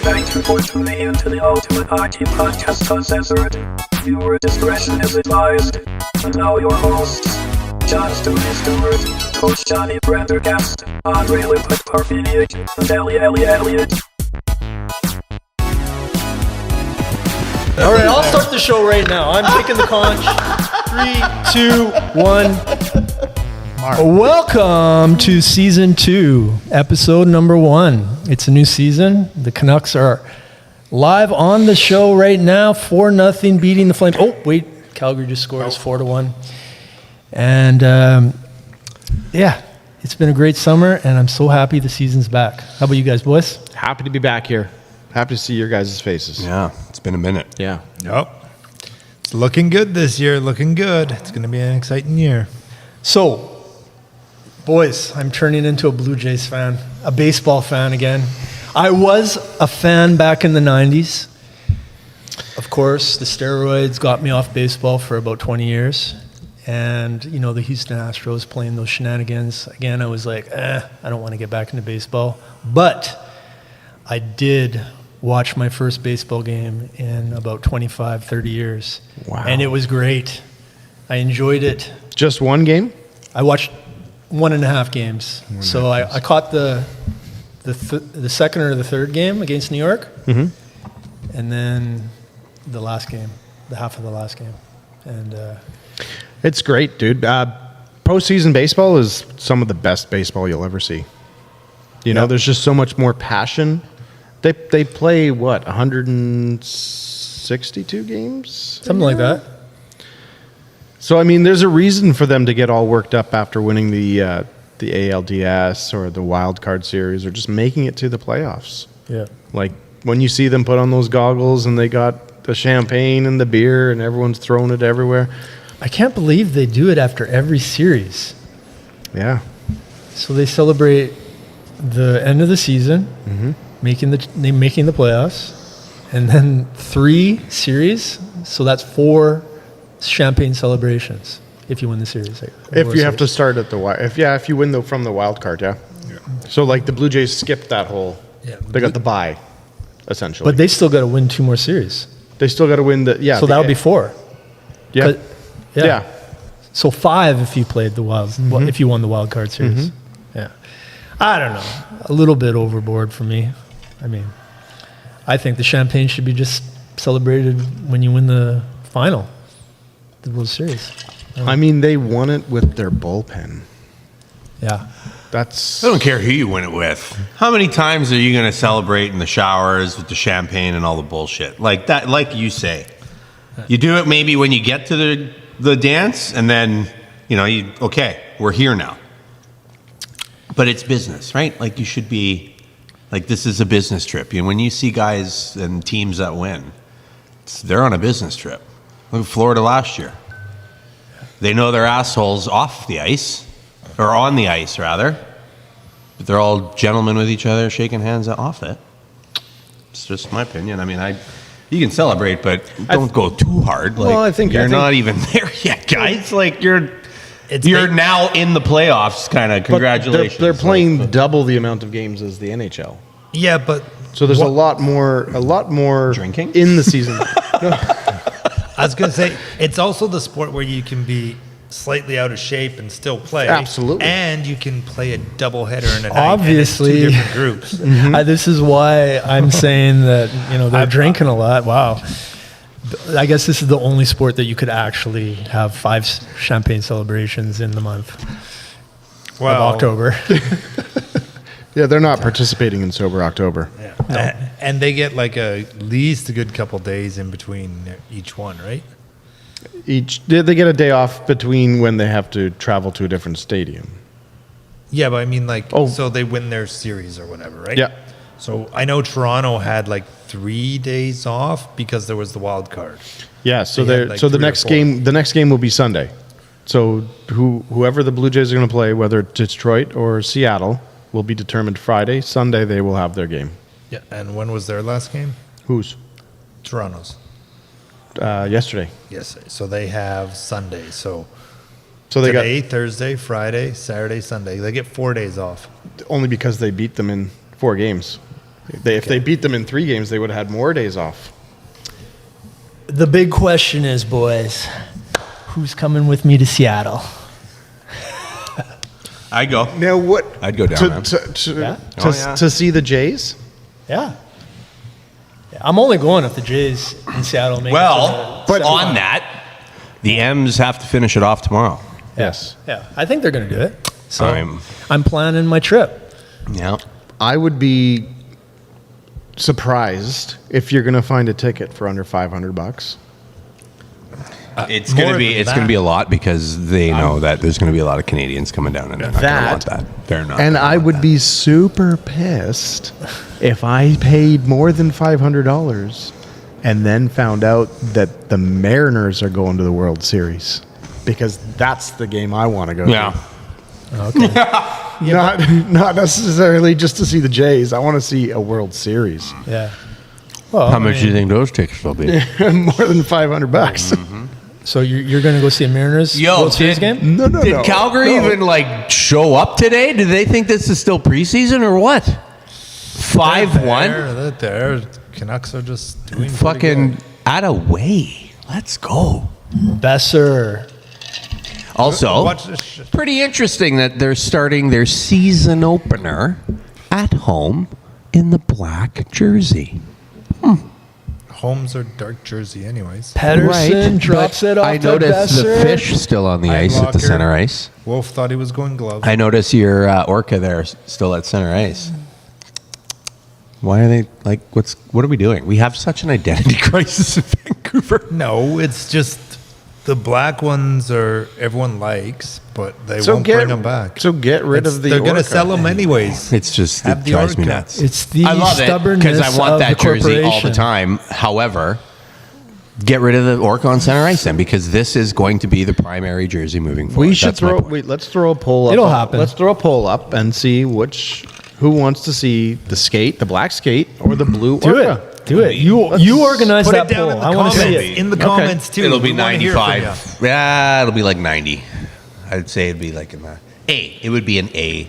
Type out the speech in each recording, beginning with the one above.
Thank you for tuning in to the Ultimate Hockey Podcast Uncensored. Viewer discretion is advised. And now your hosts, John Stewart, Coach Johnny Prendergast, Andre Lippitt-Parfeniak, and Ellie Elliott. All right, I'll start the show right now. I'm taking the conch. 3, 2, 1. Welcome to Season 2, Episode number 1. It's a new season. The Canucks are live on the show right now, 4-0, beating the Flames. Oh, wait, Calgary just scored. It's 4-1. And, yeah, it's been a great summer, and I'm so happy the season's back. How about you guys, boys? Happy to be back here. Happy to see your guys' faces. Yeah, it's been a minute. Yeah. Yep. It's looking good this year. Looking good. It's going to be an exciting year. So, boys, I'm turning into a Blue Jays fan, a baseball fan again. I was a fan back in the 90s. Of course, the steroids got me off baseball for about 20 years. And, you know, the Houston Astros playing those shenanigans. Again, I was like, I don't want to get back into baseball. But I did watch my first baseball game in about 25, 30 years. Wow. And it was great. I enjoyed it. Just one game? I watched 1.5 games. So I caught the second or the third game against New York. Mm-hmm. And then the last game, the half of the last game. And It's great, dude. Postseason baseball is some of the best baseball you'll ever see. You know, there's just so much more passion. They play, 162 games? something like that. So, I mean, there's a reason for them to get all worked up after winning the ALDS or the Wild Card Series or just making it to the playoffs. Yeah. Like, when you see them put on those goggles and they got the champagne and the beer and everyone's throwing it everywhere. I can't believe they do it after every series. Yeah. So they celebrate the end of the season, making the playoffs, and then 3 series. So that's 4 champagne celebrations if you win the series. If you have to start at the if you win from the wild card, yeah. So like the Blue Jays skipped that whole. Yeah. They got the bye, essentially. But they still got to win 2 more series. They still got to win the So that would be 4. Yeah. Yeah. So 5 if you played the if you won the wild card series. Yeah. I don't know. A little bit overboard for me. I mean, I think the champagne should be just celebrated when you win the final, the World Series. I mean, they won it with their bullpen. Yeah. That's. I don't care who you win it with. How many times are you going to celebrate in the showers with the champagne and all the bullshit? Like that, like you say. You do it maybe when you get to the dance and then, you know, okay, we're here now. But it's business, right? Like you should be, like this is a business trip. You know, when you see guys and teams that win, they're on a business trip. Look at Florida last year. They know their assholes off the ice, or on the ice rather, but they're all gentlemen with each other, shaking hands off it. It's just my opinion. I mean, you can celebrate, but don't go too hard. Like, Well, I think- you're not even there yet, guys. Like you're now in the playoffs. Kind of But Congratulations. They're playing double the amount of games as the NHL. Yeah, but So there's a lot more Drinking? in the season. I was going to say, it's also the sport where you can be slightly out of shape and still play. Absolutely. And you can play a doubleheader in a night. Obviously. And it's 2 different groups. This is why I'm saying that, you know, they're drinking a lot. Wow. I guess this is the only sport that you could actually have 5 champagne celebrations in the month of October. Yeah, they're not participating in Sober October. Yeah. And they get like at least a good couple days in between each one, right? They get a day off between when they have to travel to a different stadium. Yeah, but I mean, like, Oh. so they win their series or whatever, right? Yeah. So I know Toronto had like 3 days off because there was the wild card. Yeah, so They had, they're like, so the 3 or next 4. the next game will be Sunday. So whoever the Blue Jays are going to play, whether Detroit or Seattle, will be determined Friday. Sunday they will have their game. Yeah. And when was their last game? Whose? Toronto's. Yesterday. Yes. So they have Sunday. So So they today, Thursday, Friday, Saturday, Sunday. They get 4 days off. got only because they beat them in 4 games. If they beat them in 3 games, they would have had more days off. The big question is, boys, who's coming with me to Seattle? I'd go. Now what? I'd go down, man. To see the Jays. Yeah. I'm only going if the Jays in Seattle make it. But on that, the M's have to finish it off tomorrow. Yes. Yeah, I think they're going to do it. So I'm- I'm planning my trip. Yeah. I would be surprised if you're going to find a ticket for under $500. It's gonna be a lot because they know that there's gonna be a lot of Canadians coming down and they're not gonna want that. They're not. And gonna I want would that. be super pissed if I paid more than $500 and then found out that the Mariners are going to the World Series, because that's the game I want to go Yeah. to. Not necessarily just to see the Jays. I want to see a World Series. Yeah. Well, How much do you think those tickets will be? More than $500. So you're going to go see a Mariners World Series game? No. Did Calgary even show up today? Do they think this is still preseason or what? 5-1? They're there. Canucks are just doing Fucking out of way. Let's go. Besser. Also, Watch this shit. pretty interesting that they're starting their season opener at home in the black jersey. Homes are dark jersey, anyways. Pederson drops but it off I to noticed the Besser. fish still on the ice at the Blocker. center ice. Wolf thought he was going glove. I notice your orca there still at center ice. Why are they what are we doing? We have such an identity crisis in Vancouver. No, it's just the black ones are everyone likes, but they won't bring them back. So get rid of the They're going to orca. sell them anyways. It's just Have it the drives me orca. nuts. It's the I love it stubbornness because I want of that the jersey all the corporation. time. However, get rid of the orca on center ice then, because this is going to be the primary jersey moving forward. We should That's my point. let's throw a poll up. It'll happen. Let's throw a poll up and see who wants to see the black skate, or the blue Do orca. it. Do it. You organize Put that it down poll. in the I want to see comments. it. In the Okay. comments too. It'll be We wanna hear from 95. Yeah, it'll be like 90. I'd say it'd be like in the A. It would be an A,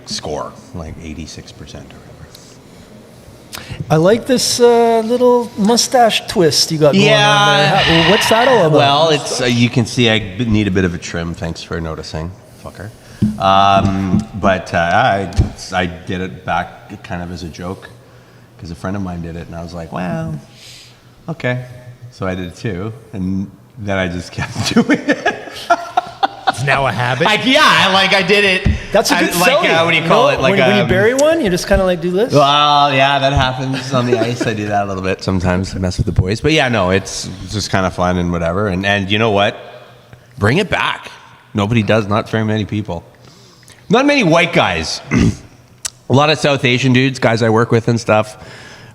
score, like 86% or whatever. I like this little mustache twist you got going on there. What's that all about? Well, it's you can see I need a bit of a trim. Thanks for noticing, fucker. But I did it back kind of as a joke because a friend of mine did it, and I was like, well, okay. So I did it too, and then I just kept doing it. It's now a habit. I did it. That's a good like selling. what do you call it? Like when you bury one, you just kind of do this. Well, yeah, that happens on the ice. I do that a little bit sometimes. I mess with the boys, but yeah, no, it's just kind of fun and whatever. And you know what? Bring it back. Nobody does. Not very many people. Not many white guys. A lot of South Asian dudes, guys I work with and stuff,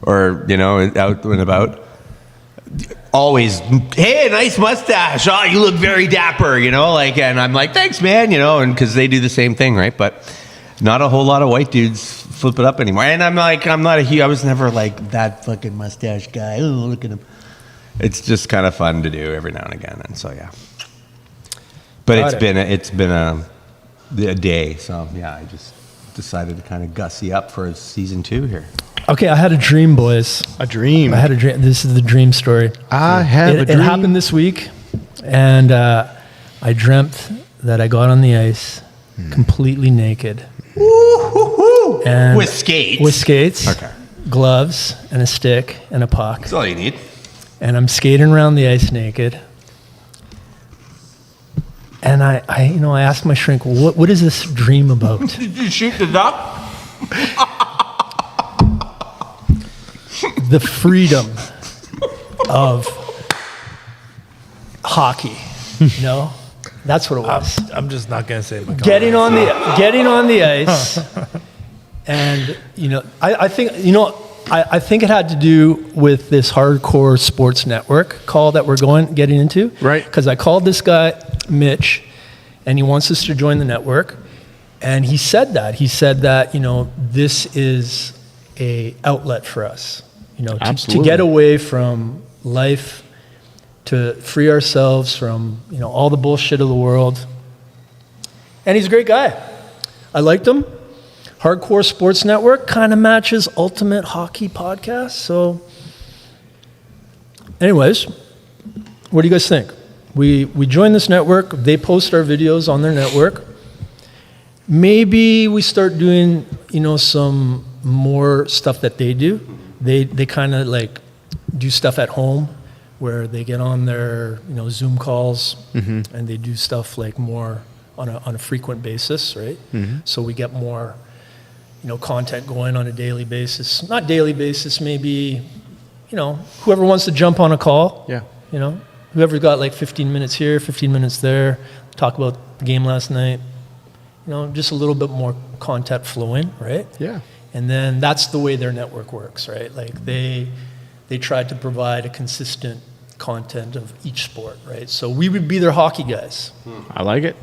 or out and about. Always, hey, nice mustache. Oh, you look very dapper, and I'm like, thanks, man, and because they do the same thing, right? But not a whole lot of white dudes flip it up anymore. And I'm like, I was never like that fucking mustache guy. Oh, look at him. It's just kind of fun to do every now and again, and so yeah. But it's been a day, so yeah, I just decided to kind of gussy up for season 2 here. Okay, I had a dream, boys. A dream. I had a dream. This is the dream story. I have a It dream. happened this week, and I dreamt that I got on the ice completely naked. And With skates. With skates. Okay. Gloves and a stick and a puck. That's all you need. And I'm skating around the ice naked. And I asked my shrink, what is this dream about? Did you shoot the duck? The freedom of hockey. That's what it was. I'm just not going to say my Getting on the ice, and I think it had to do with this hardcore sports network call that we're getting into, Right. Because I called this guy Mitch, and he wants us to join the network, and he said that this is a outlet for us, to Absolutely. get away from life, to free ourselves from all the bullshit of the world. And he's a great guy. I liked him. Hardcore Sports Network kind of matches Ultimate Hockey Podcast. So, anyways, what do you guys think? We join this network. They post our videos on their network. Maybe we start doing, some more stuff that they do. They kind of like do stuff at home where they get on their, Zoom calls and they do stuff like more on a frequent basis, right? So we get more, content going on a daily basis. Not daily basis, maybe, whoever wants to jump on a call. Yeah. Whoever's got like 15 minutes here, 15 minutes there, talk about the game last night. Just a little bit more content flowing, right? Yeah. And then that's the way their network works, right? Like they try to provide a consistent content of each sport, right? So we would be their hockey guys. I like it.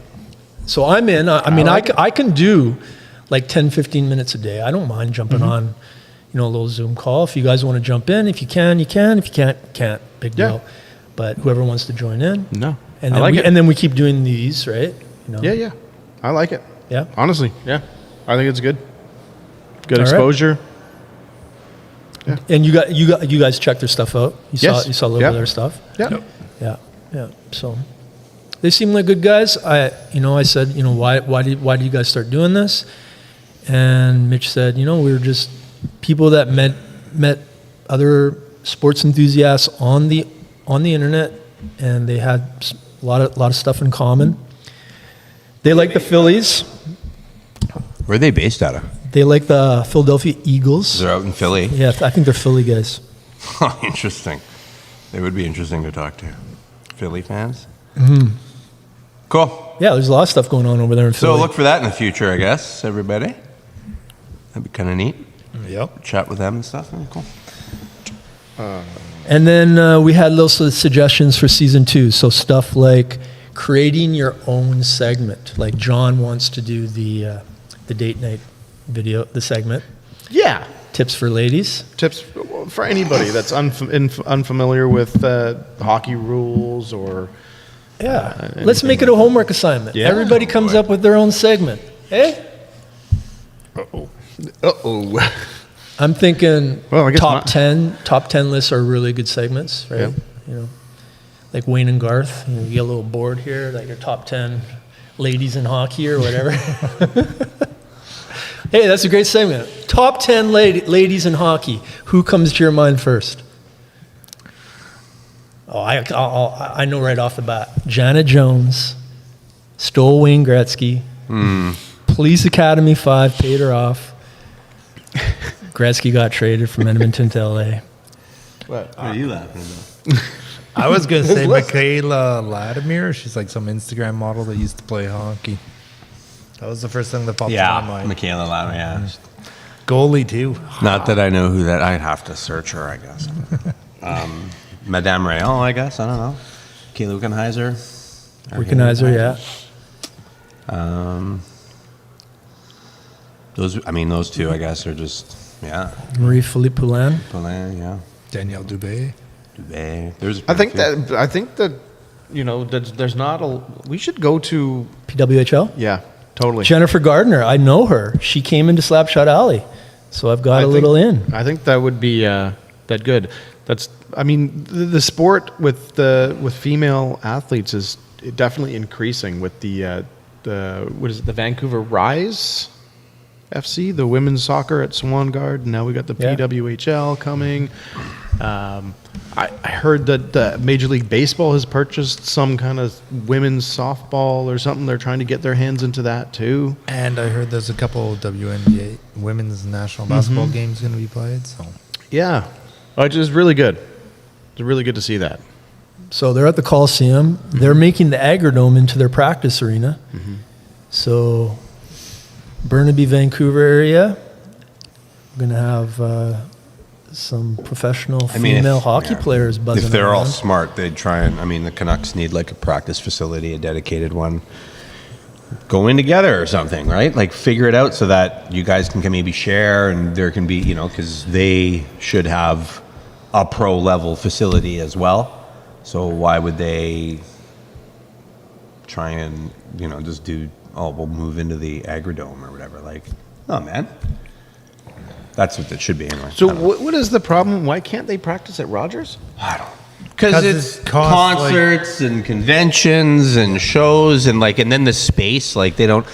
So I'm in. I can do like 10, 15 minutes a day. I don't mind jumping on, a little Zoom call. If you guys want to jump in, if you can, you can. If you can't, you can't. Big deal. But whoever wants to join in. No. And I then like it. And then we keep doing these, right? Yeah. I like it. Yeah. Honestly, yeah. I think it's good. Good All right. exposure. Yeah. And you guys check their stuff out. You saw a little bit of their stuff. Yeah. Yeah. So they seem like good guys. I said, why do you guys start doing this? And Mitch said, we were just people that met other sports enthusiasts on the internet, and they had a lot of stuff in common. They like the Phillies. Where are they based out of? They like the Philadelphia Eagles. They're out in Philly. Yeah, I think they're Philly guys. Interesting. They would be interesting to talk to. Philly fans? Cool. Yeah, there's a lot of stuff going on over there in So Philly. look for that in the future, I guess, everybody. That'd be kind of neat. Yep. Chat with them and stuff. Cool. And then we had little suggestions for season 2. So stuff like creating your own segment. Like John wants to do the date night video, the segment. Yeah. Tips for ladies. Tips for anybody that's unfamiliar with hockey rules or... Yeah. Let's make it a homework assignment. Yeah. Everybody comes up with their own segment. Hey? Uh-oh. I'm thinking Well, I guess top 10 lists are really good segments, right? Yeah. Like Wayne and Garth, you get a little board here, like your top 10 ladies in hockey or whatever. Hey, that's a great segment. Top 10 ladies in hockey. Who comes to your mind first? Oh, I know right off the bat. Janet Jones stole Wayne Gretzky. Police Academy 5 paid her off. Gretzky got traded from Edmonton to LA. What are you laughing about? I was going to say Michaela Latimer. She's like some Instagram model that used to play hockey. That was the first thing that popped in my mind. Michaela Latimer, yeah. Goalie, too. Not that I know who that... I'd have to search her, I guess. Madame Rayon, I guess. I don't know. Kay Lukenheiser. Wickenheiser, yeah. Those two, I guess, are just... Yeah. Marie-Philippe Poulin. Poulin, yeah. Danielle Dubé. There's I think that there's not a... We should go to... PWHL? Yeah, totally. Jennifer Gardner, I know her. She came into Slapshot Alley. So I've got a little in. I think that would be that good. That's... the sport with female athletes is definitely increasing with the Vancouver Rise FC, the women's soccer at Swangard. And now we got the PWHL coming. I heard that Major League Baseball has purchased some kind of women's softball or something. They're trying to get their hands into that too. And I heard there's a couple of WNBA women's national basketball games going to be played. So yeah, which is really good. It's really good to see that. So they're at the Coliseum. They're making the Agrodome into their practice arena. So Burnaby, Vancouver area, we're going to have some professional female hockey players buzzing If they're around. all smart, they'd try and... the Canucks need like a practice facility, a dedicated one. Go in together or something, right? Like figure it out so that you guys can maybe share and there can be, because they should have a pro level facility as well. So why would they try and, just do, we'll move into the Agrodome or whatever. Like, Oh, man. That's what it should be anyway. So what is the problem? Why can't they practice at Rogers? I don't. Because it's it costs, concerts and conventions and shows and then the space, they don't,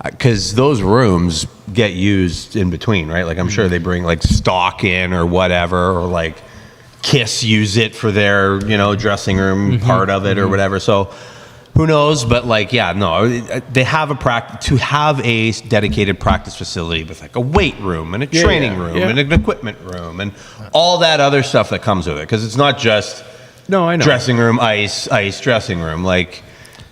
because those rooms get used in between, right? I'm sure they bring stock in or whatever, or Kiss use it for their, dressing room part of it or whatever. So who knows? But they have to have a dedicated practice facility with a weight room and a training room and an equipment room and all that other stuff that comes with it. Because it's not just I know. dressing room, ice dressing room.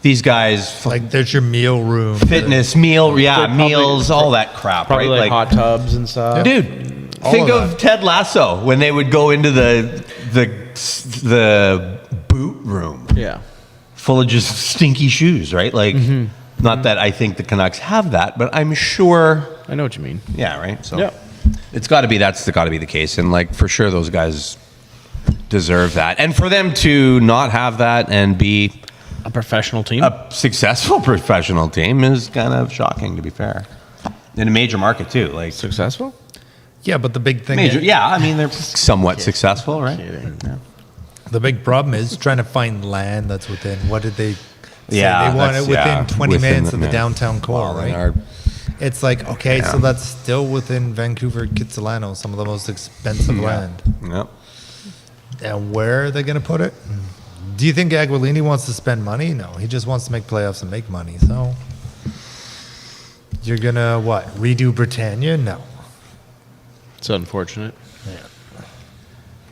These guys, there's your meal room, fitness, meals, all that crap, Probably right? hot tubs and stuff. Dude, All think of of Ted Lasso when they would go into the boot room. Yeah. Full of just stinky shoes, right? Not that I think the Canucks have that, but I'm sure. I know what you mean. Yeah, right. So Yeah. it's got to be the case, and for sure those guys deserve that, and for them to not have that and be A professional team. a successful professional team is kind of shocking, to be fair, in a major market too. Successful? Yeah, but the big thing, they're somewhat successful, right? Yeah. the big problem is trying to find land that's within. What did they? Say? Yeah, they want it that's- within 20 within minutes of the yeah. downtown core, Well, they right? are- It's okay, so that's still within Vancouver, Kitsilano, some of the most expensive land. Yep. And where are they going to put it? Do you think Aguilini wants to spend money? No, he just wants to make playoffs and make money. So you're going to redo Britannia? No. It's unfortunate.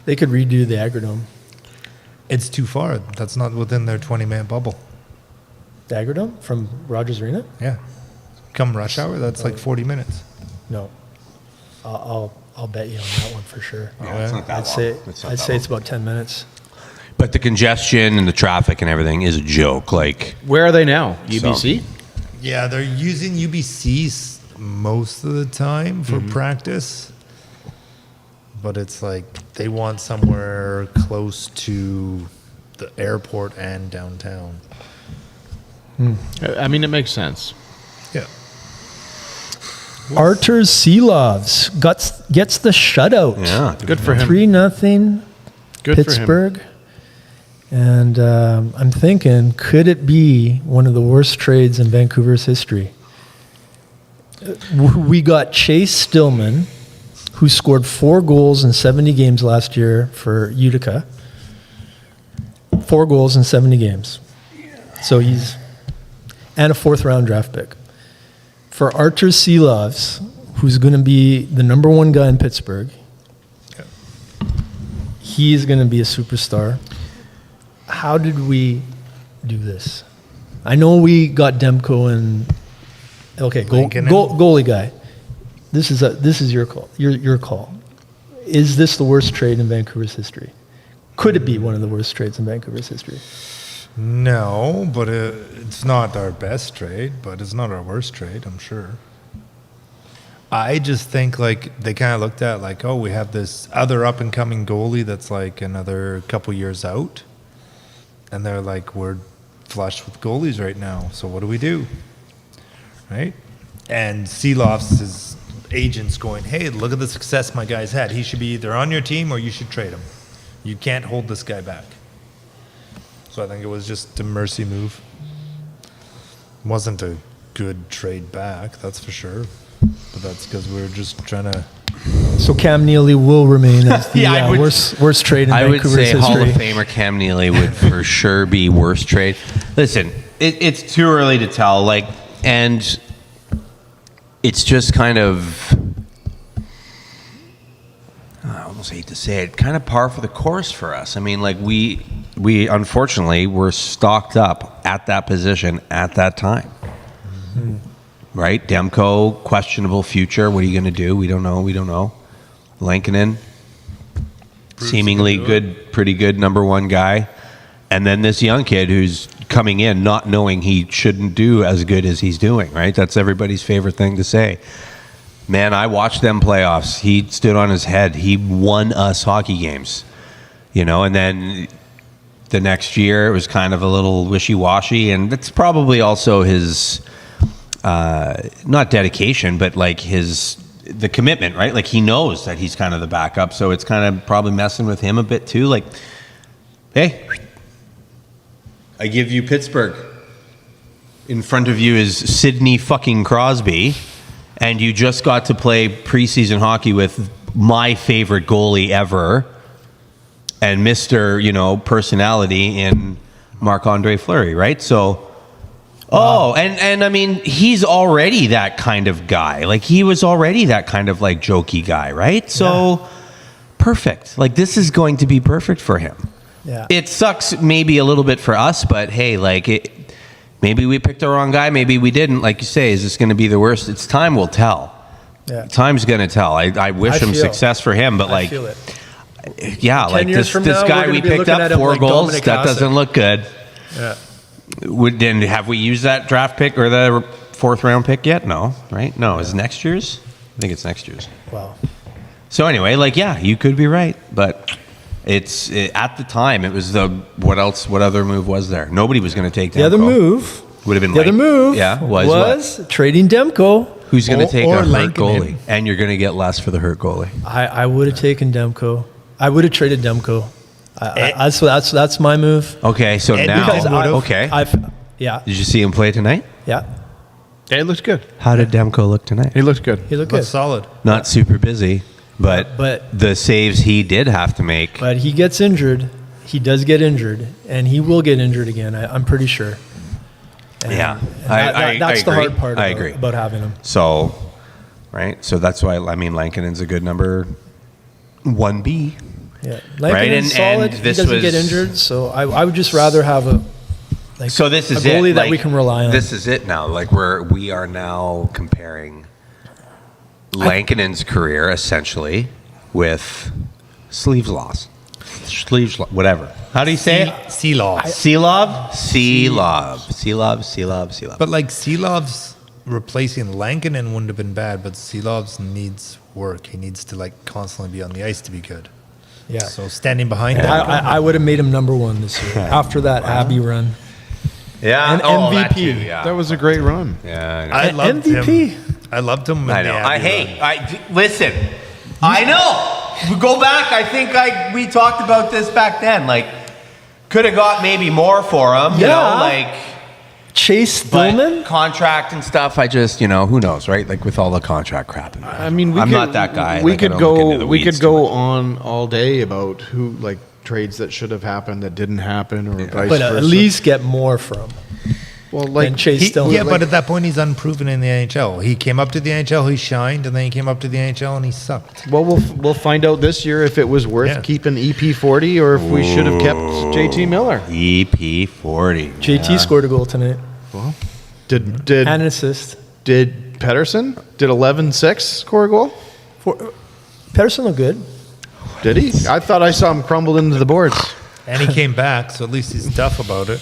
They could redo the Agrodome. It's too far. That's not within their 20-man bubble. The Agrodome from Rogers Arena? Yeah. Come rush hour, that's 40 minutes. No. I'll bet you on that one for sure. Yeah, it's not that I'd say it's about 10 minutes. But the congestion and the traffic and everything is a joke. Where are they now? UBC? Yeah, they're using UBC most of the time for practice. But it's they want somewhere close to the airport and downtown. I mean, it makes sense. Yeah. Arty Silovs gets the shutout. Yeah. Good for him. 3-0 Good Pittsburgh. And I'm thinking, could it be one of the worst trades in Vancouver's history? We got Chase Stillman, who scored 4 goals in 70 games last year for Utica. 4 goals in 70 games. So and a 4th-round draft pick. For Arty Silovs, who's going to be the number 1 guy in Pittsburgh, he's going to be a superstar. How did we do this? I know we got Demko and goalie guy. This is your call. Your call. Is this the worst trade in Vancouver's history? Could it be one of the worst trades in Vancouver's history? No, but it's not our best trade, but it's not our worst trade, I'm sure. I just think they kind of looked at we have this other up and coming goalie that's another couple years out. And they're we're flush with goalies right now. So what do we do? Right? And Silovs' agent's going, hey, look at the success my guy's had. He should be either on your team or you should trade him. You can't hold this guy back. So I think it was just a mercy move. Wasn't a good trade back, that's for sure. But that's because we were just trying to. So Cam Neely will remain as the worst trade in Vancouver's history. Hall of Famer Cam Neely would for sure be worst trade. Listen, it's too early to tell. And it's just kind of, I almost hate to say it, kind of par for the course for us. I mean, we unfortunately were stocked up at that position at that time. Mm-hmm. Right? Demko, questionable future. What are you going to do? We don't know. Lankinen, seemingly good, pretty good number 1 guy. And then this young kid who's coming in not knowing he shouldn't do as good as he's doing, right? That's everybody's favorite thing to say. Man, I watched them playoffs. He stood on his head. He won us hockey games, and then the next year it was kind of a little wishy-washy. And that's probably also his not dedication, but like the commitment, right? Like he knows that he's kind of the backup, so it's kind of probably messing with him a bit too. Like, hey, I give you Pittsburgh. In front of you is Sidney fucking Crosby, and you just got to play preseason hockey with my favorite goalie ever, and Mr. Personality in Marc-Andre Fleury, right? So. Oh, and I mean, he's already that kind of guy. Like, he was already that kind of, like, jokey guy, right? So, perfect. Like, this is going to be perfect for him. Yeah. It sucks maybe a little bit for us, but hey, like, maybe we picked the wrong guy. Maybe we didn't. Like you say, is this going to be the worst? It's time will tell. Yeah. Time's going to tell. I wish him success for him, but, like, I feel it. Yeah, 10 like, years this from now, guy we're we gonna be picked looking up at him 4 like goals. Dominic That Hasek. doesn't look good. Yeah. Then have we used that draft pick or the 4th round pick yet? No, right? No, is it next year's? I think it's next year's. Wow. So anyway, like, yeah, you could be right, but at the time it was what other move was there? Nobody was going to take Demko. The other move would have been The other move yeah, was what? trading Demko. Who's going to take or a hurt Lankinen. goalie? And you're going to get less for the hurt goalie. I would have taken Demko. I would have traded Demko. That's my move. Okay, so And now because okay. Yeah. Did you see him play tonight? Yeah. Yeah, he looked good. How did Demko look tonight? He looked good. He looked That's good. solid. Not super busy, but the saves he did have to make. But he gets injured. He does get injured, and he will get injured again. I'm pretty sure. And, Yeah. and that's the agree. hard part I agree. about having him. So, right? So that's why, I mean, Lankinen's a good number 1B. Yeah. Right, Lankinen's solid. He this doesn't get was- injured, so I would just rather have a So this is a goalie it. that Like, we can rely on. This is it now. Like we are now comparing Lankinen's career essentially with Silovs. Whatever. How do you say it? Seahawks. Silovs. But like Silovs replacing Lankinen wouldn't have been bad, but Silovs needs work. He needs to like constantly be on the ice to be good. Yeah. So standing behind him. I would have made him number 1 this year after that Abbey run. Yeah. And oh, that MVP. too, yeah. That was a great run. Yeah. I loved MVP. him. I loved him. I know. Listen. I know. We go back. I think we talked about this back then. Like, could have got maybe more for him. You Yeah. know, like. Chase But Stillman. contract and stuff, I just, who knows, right? Like with all the contract crap. I mean, I'm not that guy. We Like, I could don't look into go. the We weeds could too go much. on all day about who like trades that should have happened that didn't happen, or vice But versa. at least get more from well, than like Chase Stillman. Yeah, but at that point he's unproven in the NHL. He came up to the NHL, he shined, and then he came up to the NHL and he sucked. well, we'll find out this year if it was worth Yeah. keeping EP40 or if we should have kept JT Miller. EP40. JT scored a goal tonight Did and an assist. did Pederson did 11-6 score a goal? Pederson looked good. Did he? I thought I saw him crumble into the boards. And he came back, so at least he's tough about it.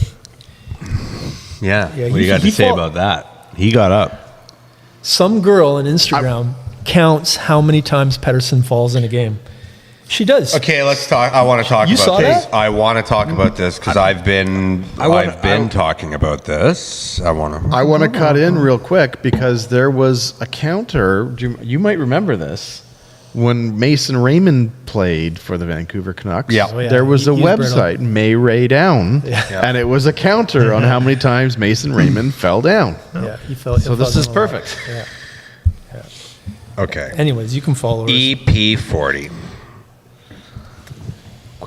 Yeah. Yeah, What do you got to say about that? He got up. Some girl on Instagram counts how many times Pederson falls in a game. She does. Okay, let's talk. I want to talk You about saw this. that? I want to talk about this because I've been wanna- talking about this. I want to. I want to cut in real quick because there was a counter. You might remember this when Mason Raymond played for the Vancouver Canucks. Yeah. Oh, yeah. There was a He's brittle. website, May Ray Down, and it was a counter on how many times Mason Raymond fell down. Yeah, he fell. So this is perfect. Yeah. Okay. Anyways, you can follow us. EP40.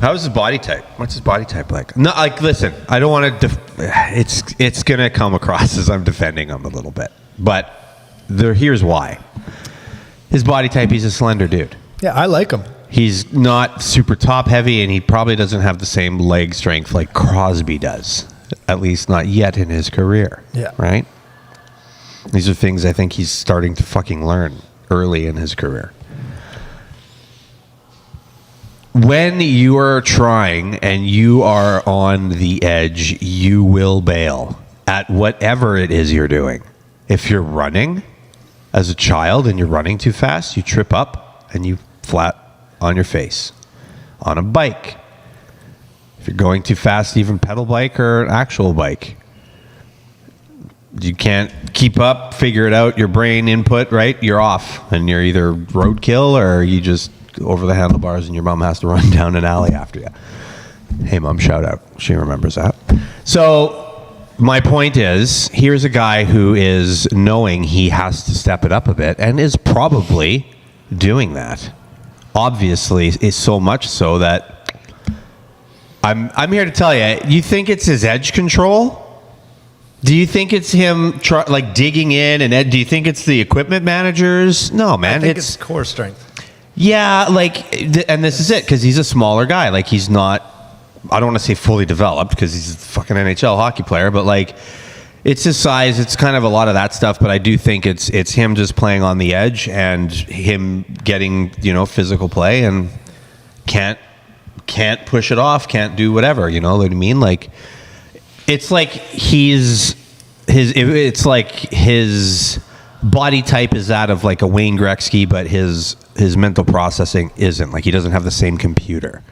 How's his body type? What's his body type like? No, like, listen, I don't want to. It's gonna come across as I'm defending him a little bit, but here's why. His body type, he's a slender dude. Yeah, I like him. He's not super top heavy, and he probably doesn't have the same leg strength like Crosby does. At least not yet in his career. Yeah. Right? These are things I think he's starting to fucking learn early in his career. When you are trying and you are on the edge, you will bail at whatever it is you're doing. If you're running as a child and you're running too fast, you trip up and you flat on your face. On a bike, if you're going too fast, even pedal bike or an actual bike, you can't keep up, figure it out, your brain input, right? You're off, and you're either roadkill or you just over the handlebars, and your mom has to run down an alley after you. Hey, mom, shout out. She remembers that. So my point is, here's a guy who is knowing he has to step it up a bit and is probably doing that. Obviously, is so much so that I'm here to tell you, you think it's his edge control? Do you think it's him digging in? And do you think it's the equipment managers? No, man. I think it's core strength. Yeah, and this is it, because he's a smaller guy. Like, he's not, I don't want to say fully developed, because he's a fucking NHL hockey player, but it's his size. It's kind of a lot of that stuff, but I do think it's him just playing on the edge and him getting, physical play and can't push it off, can't do whatever, you know what I mean? It's like his body type is that of like a Wayne Gretzky, but his mental processing isn't. Like, he doesn't have the same computer.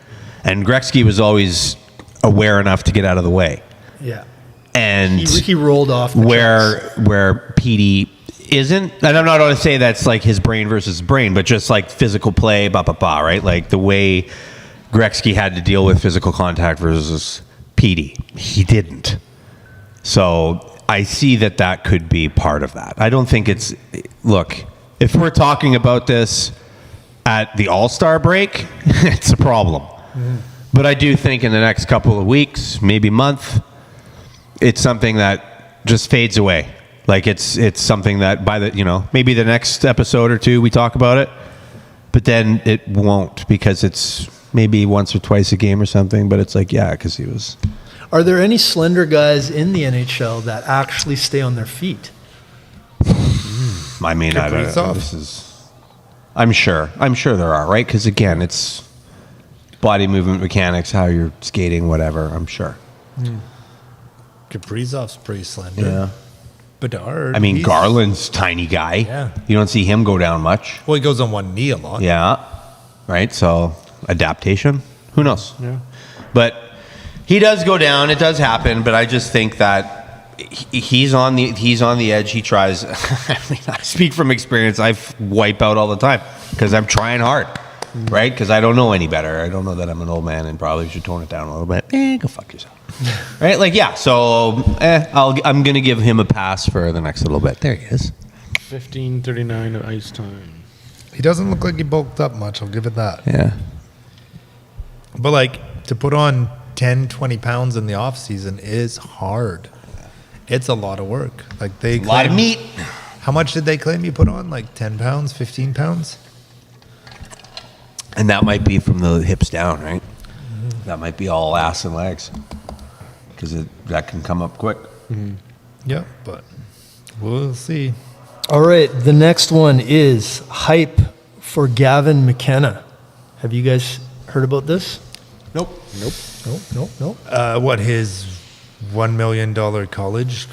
And Gretzky was always aware enough to get out of the way. Yeah. And he rolled off the where Petey isn't. And I'm not going to say that's like his brain versus brain, but just like physical play, right? Like the way Gretzky had to deal with physical contact versus Petey, he didn't. So I see that could be part of that. I don't think it's, look, if we're talking about this at the All-Star break, it's a problem. Mm. But I do think in the next couple of weeks, maybe month, it's something that just fades away. Like, it's something that by the, maybe the next episode or two we talk about it, but then it won't, because it's maybe once or twice a game or something. But it's like, yeah, because he was. Are there any slender guys in the NHL that actually stay on their feet? I mean, I don't know. I'm sure there are, right? Because again, it's body movement mechanics, how you're skating, whatever. I'm sure. Mm. Kaprizov's pretty slender. Yeah. Bedard. I mean, Garland's tiny guy. Yeah. You don't see him go down much. Well, he goes on one knee a lot. Yeah. Right. So adaptation. Who knows? Yeah. But he does go down. It does happen. But I just think that he's on the edge. He tries. I mean, I speak from experience. I wipe out all the time because I'm trying hard. Right? Because I don't know any better. I don't know that I'm an old man and probably should tone it down a little bit. Go fuck yourself. Right? Like, yeah. So I'm going to give him a pass for the next little bit. There he is. 15:39 of ice time. He doesn't look like he bulked up much. I'll give it that. Yeah. But to put on 10, 20 pounds in the off season is hard. It's a lot of work. A lot of meat. How much did they claim you put on? 10 pounds, 15 pounds? And that might be from the hips down, right? Mm-hmm. That might be all ass and legs, because that can come up quick. Mm-hmm. Yeah, but we'll see. All right, the next one is hype for Gavin McKenna. Have you guys heard about this? Nope. What, his $1 million college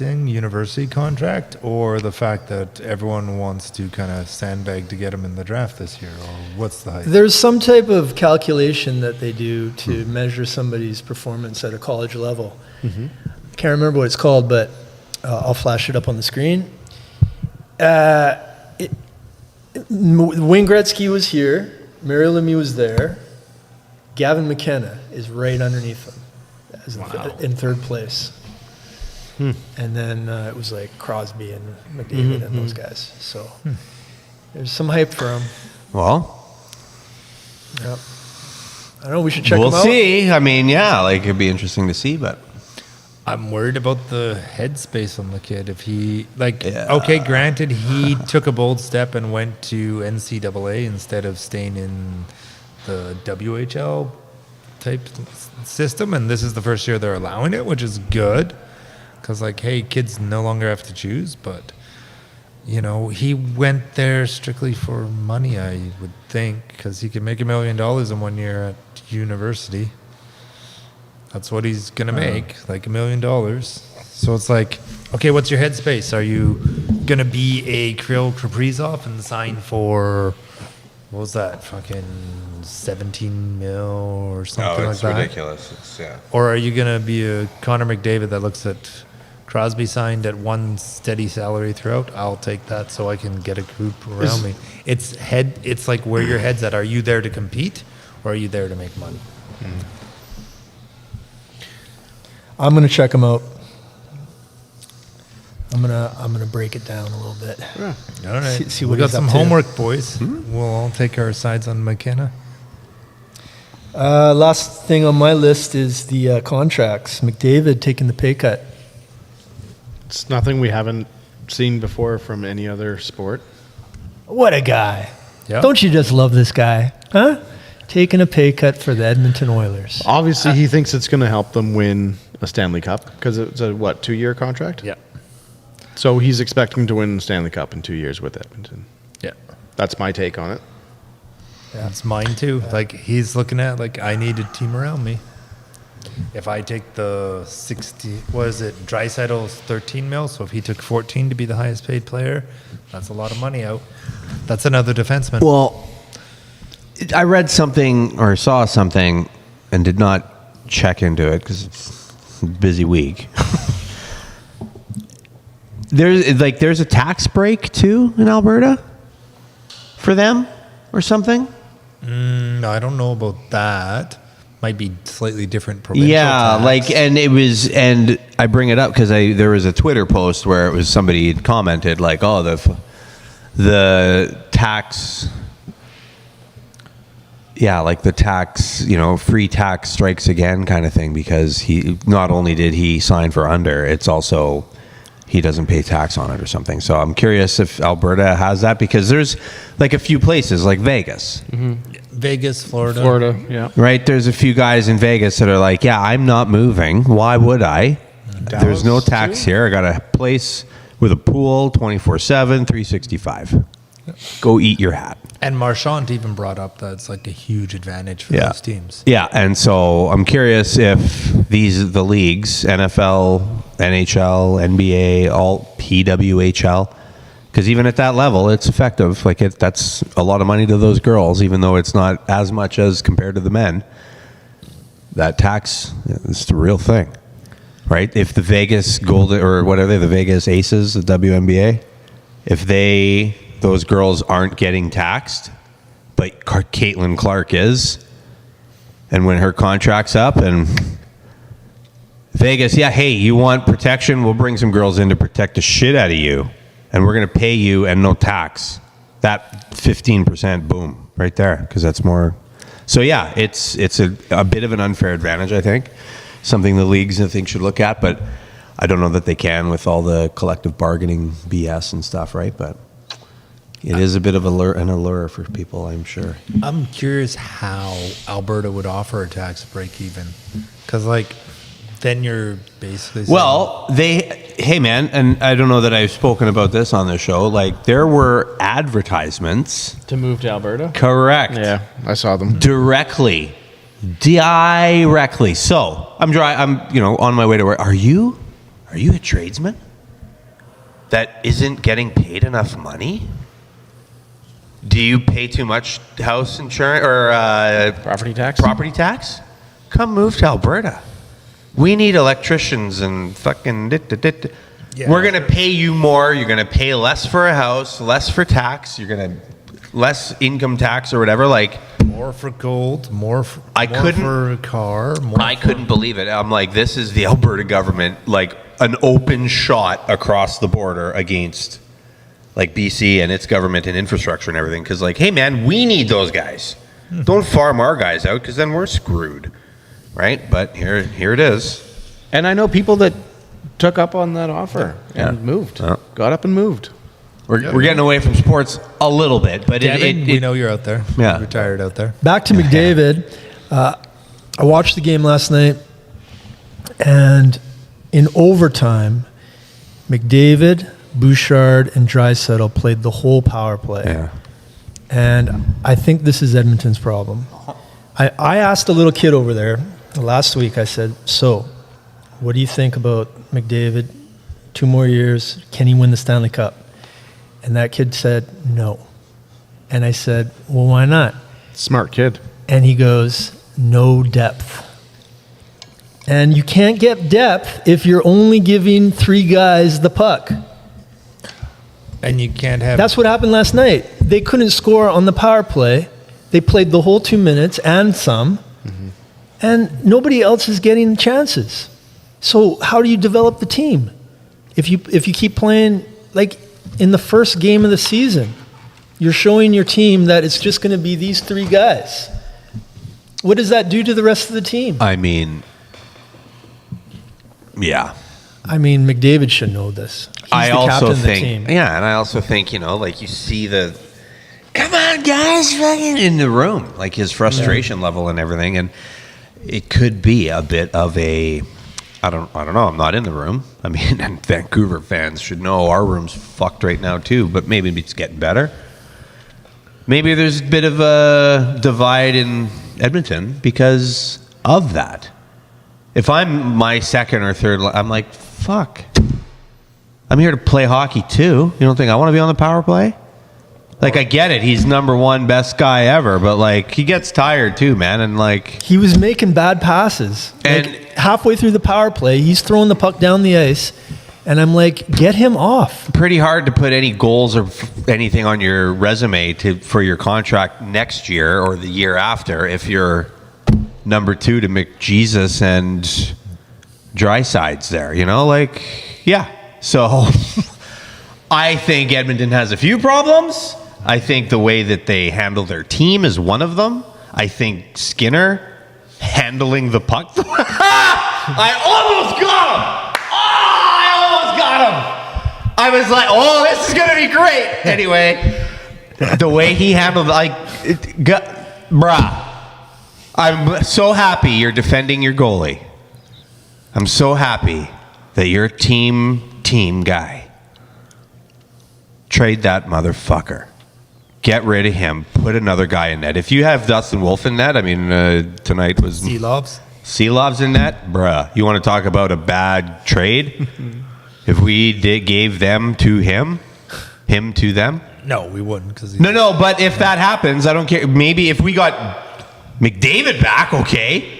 university contract, or the fact that everyone wants to kind of sandbag to get him in the draft this year, or what's the hype? There's some type of calculation that they do to measure somebody's performance at a college level. Mm-hmm. I can't remember what it's called, but I'll flash it up on the screen. Wayne Gretzky was here. Mario Lemieux was there. Gavin McKenna is right underneath him. In third place. And then it was Crosby and McDavid and those guys. So there's some hype for him. Well, yep. I don't know. We should check we'll him out. see. I mean, yeah, it'd be interesting to see, but I'm worried about the headspace on the kid. If he, okay, granted, he took a bold step and went to NCAA instead of staying in the WHL type system, and this is the first year they're allowing it, which is good, because hey, kids no longer have to choose. But he went there strictly for money, I would think, because he could make $1 million in 1 year at university. That's what he's gonna make, $1 million. So it's okay, what's your headspace? Are you gonna be a Kirill Kaprizov and sign for, what was that, fucking 17 mil or something like that? Ridiculous. It's, yeah. Or are you going to be a Connor McDavid that looks at Crosby signed at one steady salary throughout. I'll take that so I can get a group around me. It's like where your head's at. Are you there to compete or are you there to make money? I'm going to check him out. I'm gonna break it down a little bit. All right. See we what got he's some up to. homework, boys. We'll all take our sides on McKenna. Last thing on my list is the contracts. McDavid taking the pay cut. It's nothing we haven't seen before from any other sport. What a guy. Yep. Don't you just love this guy? Huh? Taking a pay cut for the Edmonton Oilers. Obviously, he thinks it's going to help them win a Stanley Cup because it's a, 2-year contract? Yeah. So he's expecting to win the Stanley Cup in 2 years with Edmonton. Yeah. That's my take on it. That's mine too. Like he's looking at like I need a team around me. If I take the 60, what is it? Draisaitl's 13 mil. So if he took 14 to be the highest paid player, that's a lot of money out. That's another defenseman. Well, I read something or saw something and did not check into it because it's a busy week. There's a tax break too in Alberta for them or something. No, I don't know about that. Might be slightly different provincial Yeah, tax. and I bring it up because there was a Twitter post where it was somebody had commented like, oh, the tax. Yeah, like the tax, free tax strikes again kind of thing because he not only did he sign for under, it's also he doesn't pay tax on it or something. So I'm curious if Alberta has that because there's like a few places like Vegas. Vegas, Florida. Yeah. Right? There's a few guys in Vegas that are like, yeah, I'm not moving. Why would I? There's no tax here. I got a place with a pool 24/7, 365. Go eat your hat. And Marchand even brought up that it's like a huge advantage for those teams. Yeah, and so I'm curious if the leagues, NFL, NHL, NBA, all PWHL, because even at that level, it's effective. Like that's a lot of money to those girls, even though it's not as much as compared to the men. That tax is the real thing, right? If the Vegas Golden or whatever the Vegas Aces, the WNBA, if those girls aren't getting taxed, but Caitlin Clark is, and when her contract's up and Vegas, yeah, hey, you want protection? We'll bring some girls in to protect the shit out of you, and we're going to pay you and no tax. That 15%, boom, right there, because that's more. So yeah, it's a bit of an unfair advantage, I think. Something the leagues, I think, should look at, but I don't know that they can with all the collective bargaining BS and stuff, right? But it is a bit of an allure for people, I'm sure. I'm curious how Alberta would offer a tax break even. Because, then you're basically saying, Well, hey man, and I don't know that I've spoken about this on the show. There were advertisements. To move to Alberta? Correct. Yeah, I saw them. Directly. So I'm on my way to work. Are you a tradesman that isn't getting paid enough money? Do you pay too much house insurance or Property tax? Property tax? Come move to Alberta. We need electricians and fucking Yeah. We're going to pay you more. You're going to pay less for a house, less for tax. You're going to less income tax or whatever. more for gold, more for a car. I couldn't believe it. I'm like, this is the Alberta government, an open shot across the border against BC and its government and infrastructure and everything. Because hey man, we need those guys. Don't farm our guys out because then we're screwed. Right, but here it is. And I know people that took up on that offer and moved. Got up and moved. We're getting away from sports a little bit, but Devin, we know you're out there. Yeah. You're retired out there. Back to McDavid. I watched the game last night, and in overtime, McDavid, Bouchard, and Draisaitl played the whole power play. Yeah. And I think this is Edmonton's problem. I asked a little kid over there last week, I said, so what do you think about McDavid? 2 more years, can he win the Stanley Cup? And that kid said, no. And I said, well, why not? Smart kid. And he goes, no depth. And you can't get depth if you're only giving 3 guys the puck. And you can't have. That's what happened last night. They couldn't score on the power play. They played the whole 2 minutes and some. And nobody else is getting chances. So how do you develop the team? If you keep playing, like in the first game of the season, you're showing your team that it's just going to be these 3 guys. What does that do to the rest of the team? I mean, yeah. I mean, McDavid should know this. He's I the also captain of the think, team. yeah, and I also think, like you see the, come on, guys, fucking in the room, like his frustration level and everything, and it could be a bit of a, I don't know. I'm not in the room. I mean, and Vancouver fans should know our room's fucked right now too, but maybe it's getting better. Maybe there's a bit of a divide in Edmonton because of that. If I'm my second or third, I'm like, fuck. I'm here to play hockey too. You don't think I want to be on the power play? Like, I get it. He's number 1 best guy ever, but like, he gets tired too, man. And like, He was making bad passes. And- Like, halfway through the power play, he's throwing the puck down the ice, and I'm like, get him off. pretty hard to put any goals or anything on your resume for your contract next year or the year after if you're number 2 to McJesus and Dryside's there, like, yeah. So I think Edmonton has a few problems. I think the way that they handle their team is one of them. I think Skinner handling the puck. I almost got him. I was like, oh, this is going to be great. Anyway, the way he handled, bruh, I'm so happy you're defending your goalie. I'm so happy that you're a team guy. Trade that motherfucker. Get rid of him. Put another guy in net. If you have Dustin Wolf in net, I mean, tonight was Silovs in net, bruh. You want to talk about a bad trade? If we gave them to him to them? No, we wouldn't. Because No, but if that happens, I don't care. Maybe if we got McDavid back, okay.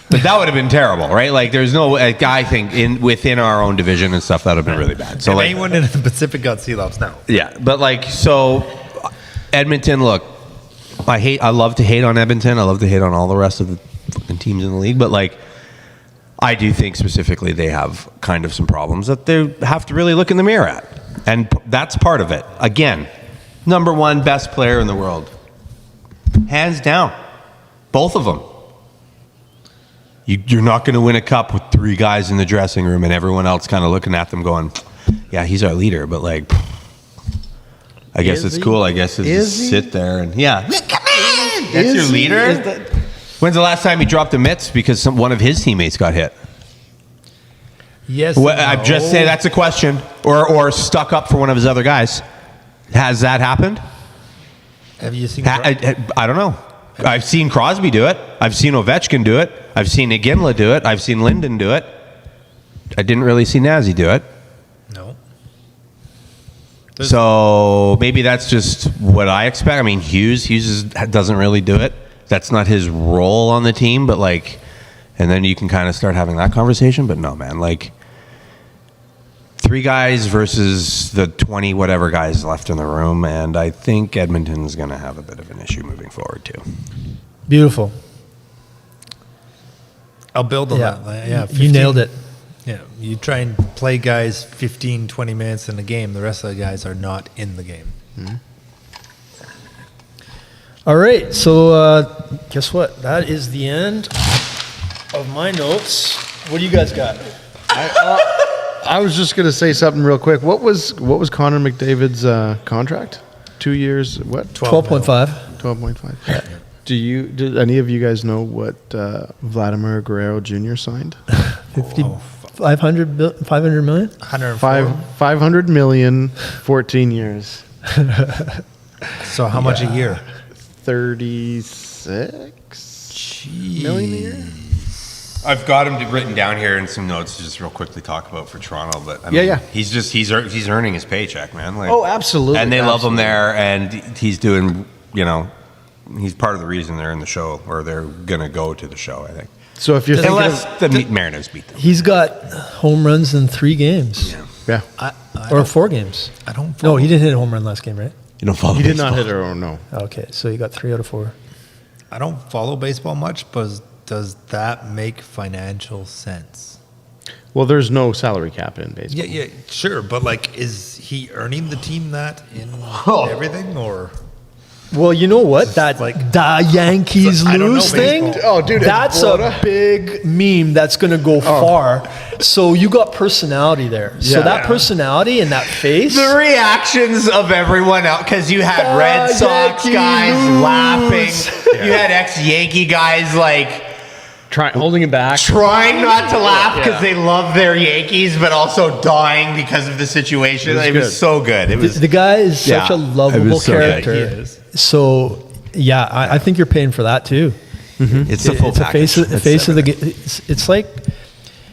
But that would have been terrible, right? Like, there's no, I think, within our own division and stuff, that would have been really bad. So, if like, anyone in the Pacific got Seahawks now. yeah, but like, so Edmonton, look, I love to hate on Edmonton. I love to hate on all the rest of the fucking teams in the league, but like, I do think specifically they have kind of some problems that they have to really look in the mirror at. And that's part of it. Again, number 1 best player in the world. Hands down. Both of them. You're not going to win a cup with 3 guys in the dressing room and everyone else kind of looking at them going, yeah, he's our leader, but like, I guess it's cool. I guess it's just sit there and, yeah. Come on! That's your leader? When's the last time he dropped the mitts because one of his teammates got hit? Yes. Well, I just say that's a question. Or stuck up for one of his other guys. Has that happened? Have you seen? I don't know. I've seen Crosby do it. I've seen Ovechkin do it. I've seen Iginla do it. I've seen Linden do it. I didn't really see Nazi do it. No. So maybe that's just what I expect. I mean, Hughes doesn't really do it. That's not his role on the team, but like, and then you can kind of start having that conversation. But no, man, like 3 guys versus the 20 whatever guys left in the room, and I think Edmonton's going to have a bit of an issue moving forward too. Beautiful. I'll build on that. Yeah, you nailed it. Yeah, you try and play guys 15, 20 minutes in the game. The rest of the guys are not in the game. Mm-hmm. All right, so guess what? That is the end of my notes. What do you guys got? I was just going to say something real quick. What was Connor McDavid's contract? 2 years, what? 12.5. 12.5. Yeah. Do any of you guys know what Vladimir Guerrero Jr. signed? 500 million? 500 million, 14 years. So how much a year? 36 million a year? I've got him written down here in some notes to just real quickly talk about for Toronto, but I mean, yeah. he's earning his paycheck, man. Like, Oh, absolutely. and they love him there, and he's doing, he's part of the reason they're in the show, or they're gonna go to the show, I think. So if you're thinking Unless of, the Mariners beat them. He's got home runs in 3 games. yeah, Or 4 games. I don't No, follow. he didn't hit a home run last game, right? You don't follow he did not baseball. hit it or no. Okay, so you got 3 out of 4. I don't follow baseball much, but does that make financial sense? Well, there's no salary cap in baseball. Yeah, sure. But like, is he earning the team that in everything, or? Well, you know what? That the Yankees I don't know lose thing. baseball. Oh, dude, it's that's a Florida. big meme that's going to go far. So you got personality there. So Yeah. that personality and that face. The reactions of everyone else, because you had Red Sox Yankees guys lose. laughing. You had ex-Yankee guys like Holding it back. trying not to laugh because they love their Yankees, but also dying because of the situation. It was good. so good. It was The guy is such Yeah, a it lovable was so good. character. He is. So yeah, I think you're paying for that too. it's the full It's a package. face of the. It's like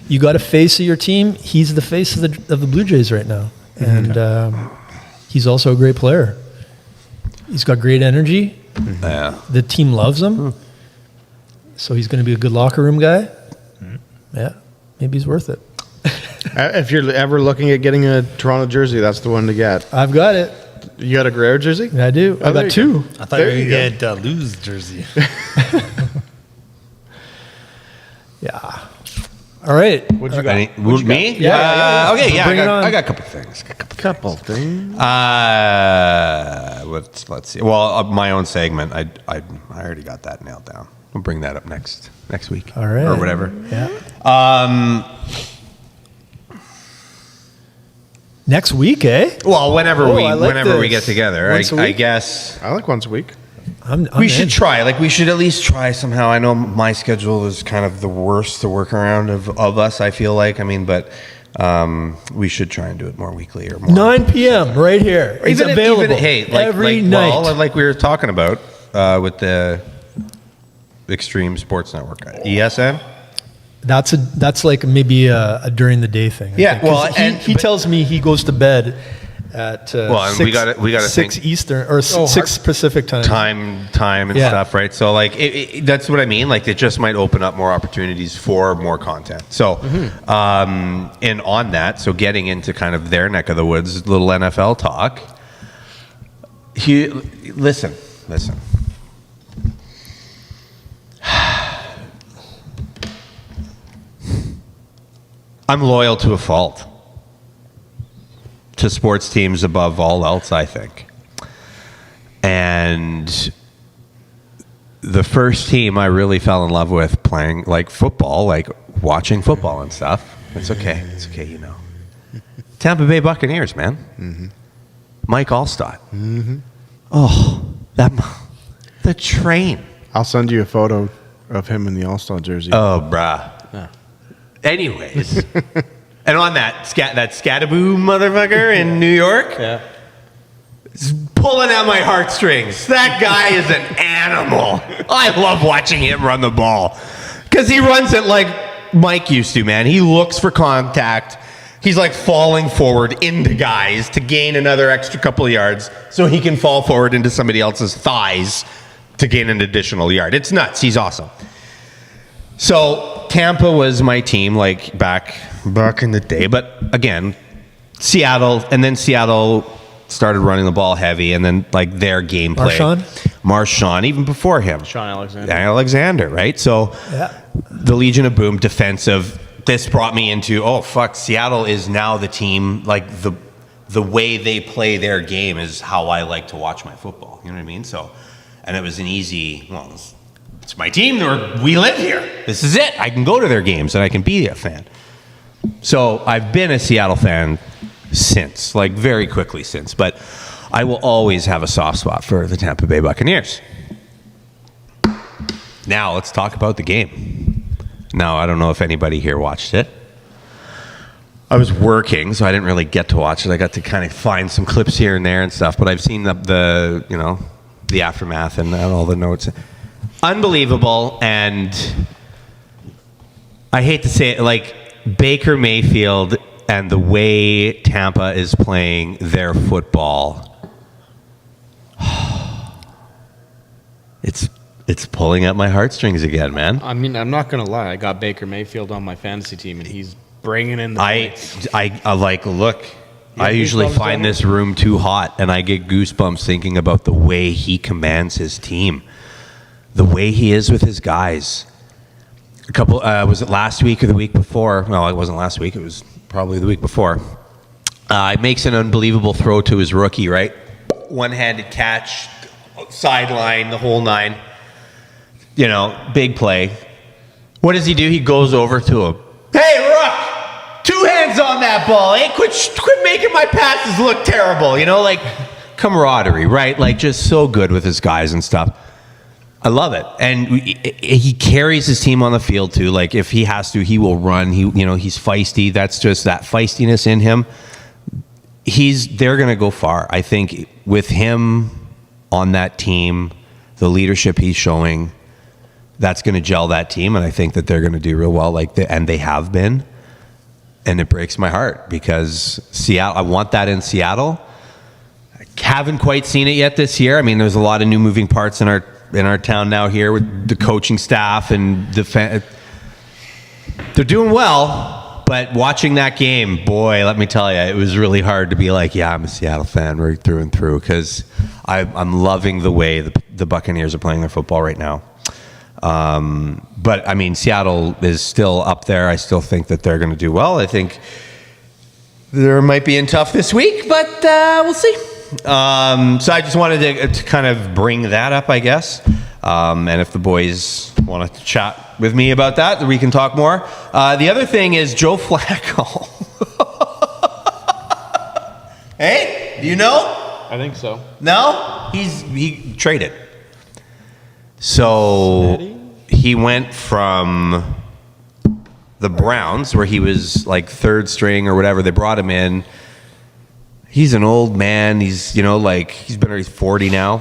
you got a face of your team. He's the face of the Blue Jays right now, and he's also a great player. He's got great energy. Yeah. The team loves him, so he's going to be a good locker room guy. Yeah, maybe he's worth it. If you're ever looking at getting a Toronto jersey, that's the one to get. I've got it. You got a Guerrero jersey? I do. Oh, I there got you 2. I thought There you you were go. going to get lose jersey. Yeah. All right. What'd you got? Me? Yeah. Okay, yeah. Bring it on. I got a couple things. Couple things. Let's see. Well, my own segment. I already got that nailed down. We'll bring that up next week. All right. Or whatever. Yeah. Next week, eh? Well, whenever I like whenever we this. get together, Once a I week? guess I like once a week. I'm we in. should try. Like we should at least try somehow. I know my schedule is kind of the worst to work around of us. I feel like. I mean, but we should try and do it more weekly or more 9 p.m. right here. It's available every night. Well, like we were talking about with the Extreme Sports Network, ESN. That's like maybe a during the day thing. I Yeah, think. 'Cause well, he tells me he goes to bed at and we gotta 6 think- Eastern or 6 Pacific time. time and Yeah. stuff, right? So like that's what I mean. Like it just might open up more opportunities for more content. So and on that, so getting into kind of their neck of the woods, little NFL talk. Listen. I'm loyal to a fault. To sports teams above all else, I think. And the first team I really fell in love with playing like football, like watching football and stuff. It's okay, you know. Tampa Bay Buccaneers, man. Mm-hmm. Mike Allstott. Mm-hmm. Oh, the train. I'll send you a photo of him in the All-Star jersey. Oh, bruh. Anyways, and on that Scattaboo motherfucker in New York, is pulling at my heartstrings. That guy is an animal. I love watching him run the ball because he runs it like Mike used to, man. He looks for contact. He's like falling forward into guys to gain another extra couple of yards so he can fall forward into somebody else's thighs to gain an additional yard. It's nuts. He's awesome. So Tampa was my team, like back in the day. But again, Seattle started running the ball heavy, and then like their gameplay. Marshawn, even before him. Sean Alexander, right? So the Legion of Boom defensive. This brought me into Seattle is now the team. Like the way they play their game is how I like to watch my football. You know what I mean? So, and it was an easy. Well, it's my team. We live here. This is it. I can go to their games and I can be a fan. So I've been a Seattle fan since, like very quickly since. But I will always have a soft spot for the Tampa Bay Buccaneers. Now let's talk about the game. Now, I don't know if anybody here watched it. I was working, so I didn't really get to watch it. I got to kind of find some clips here and there and stuff, but I've seen the aftermath and all the notes. Unbelievable, and I hate to say it, like Baker Mayfield and the way Tampa is playing their football, It's pulling at my heartstrings again, man. I mean, I'm not going to lie. I got Baker Mayfield on my fantasy team, and he's bringing in the points. I like, look, I usually goosebumps find this room too hot, and I get goosebumps thinking about the way he commands his team, the way he is with his guys. A couple, was it last week or the week before? No, it wasn't last week. It was probably the week before. It makes an unbelievable throw to his rookie, right? One-handed catch, sideline, the whole nine. You know, big play. What does he do? He goes over to him. Hey, Rook! 2 hands on that ball. Hey, quit making my passes look terrible. You know, like camaraderie, right? Like just so good with his guys and stuff. I love it. And he carries his team on the field too. Like if he has to, he will run. He's feisty. That's just that feistiness in him. They're going to go far. I think with him on that team, the leadership he's showing, that's going to gel that team, and I think that they're going to do real well, and they have been. And it breaks my heart because Seattle. I want that in Seattle. I haven't quite seen it yet this year. I mean, there's a lot of new moving parts in our town now here with the coaching staff and they're doing well. But watching that game, boy, let me tell you, it was really hard to be like, yeah, I'm a Seattle fan right through and through because I'm loving the way the Buccaneers are playing their football right now. But I mean, Seattle is still up there. I still think that they're going to do well. I think they might be in tough this week, but we'll see. So I just wanted to kind of bring that up, I guess. And if the boys want to chat with me about that, we can talk more. The other thing is Joe Flacco. Hey, do you know? I think so. No? He traded. So he went from the Browns, where he was like third string or whatever. They brought him in. He's an old man. He's, he's 40 now,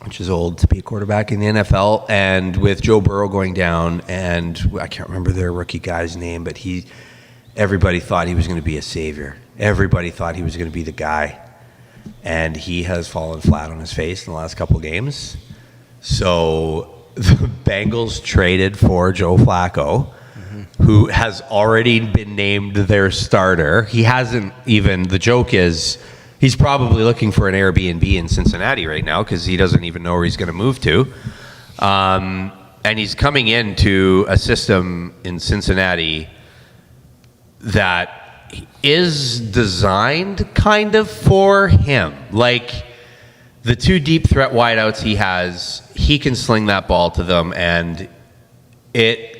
which is old to be a quarterback in the NFL. And with Joe Burrow going down, and I can't remember their rookie guy's name, but everybody thought he was going to be a savior. Everybody thought he was going to be the guy. And he has fallen flat on his face in the last couple of games. So the Bengals traded for Joe Flacco, who has already been named their starter. He hasn't even, the joke is, he's probably looking for an Airbnb in Cincinnati right now because he doesn't even know where he's going to move to. And he's coming into a system in Cincinnati that is designed kind of for him. Like, the 2 deep threat wideouts he has, he can sling that ball to them, and the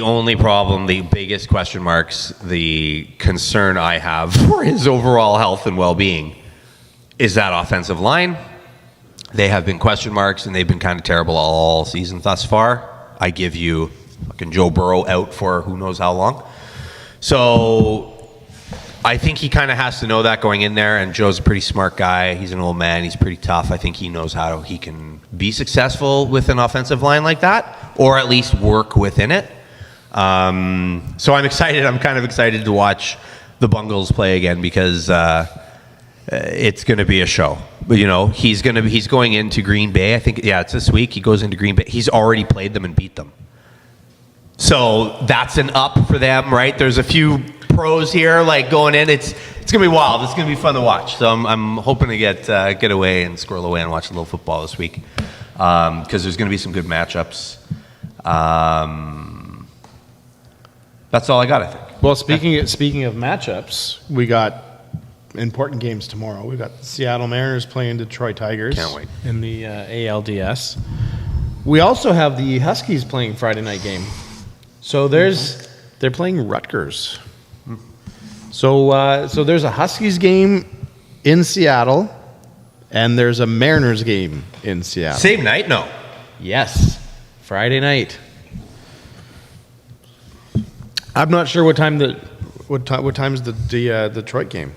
only problem, the biggest question marks, the concern I have for his overall health and well-being is that offensive line. They have been question marks, and they've been kind of terrible all season thus far. I give you fucking Joe Burrow out for who knows how long. So I think he kind of has to know that going in there, and Joe's a pretty smart guy. He's an old man. He's pretty tough. I think he knows how he can be successful with an offensive line like that, or at least work within it. So I'm excited. I'm kind of excited to watch the Bungles play again because it's going to be a show. But, he's going into Green Bay. I think, it's this week. He goes into Green Bay. He's already played them and beat them. So that's an up for them, right? There's a few pros here, like going in. It's gonna be wild. It's gonna be fun to watch. So I'm hoping to get away and squirrel away and watch a little football this week because there's gonna be some good matchups. That's all I got, I think. Well, speaking of matchups, we got important games tomorrow. We got the Seattle Mariners playing Detroit Tigers. Can't wait. In the ALDS. We also have the Huskies playing Friday night game. So they're playing Rutgers. So there's a Huskies game in Seattle, and there's a Mariners game in Seattle. Same night? No. Yes, Friday night. I'm not sure what time time's the Detroit game.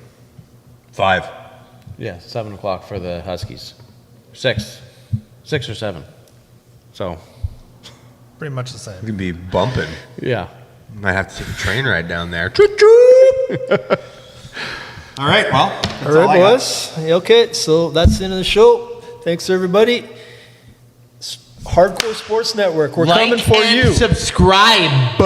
5. Yeah, 7 o'clock for the Huskies. 6 or 7. So Pretty much the same. You could be bumping. yeah. Might have to take a train ride down there. All right, well, that's All right, boys. Okay, so that's the end of the show. Thanks, everybody. Hardcore Sports Network. We're Like coming for and you. subscribe.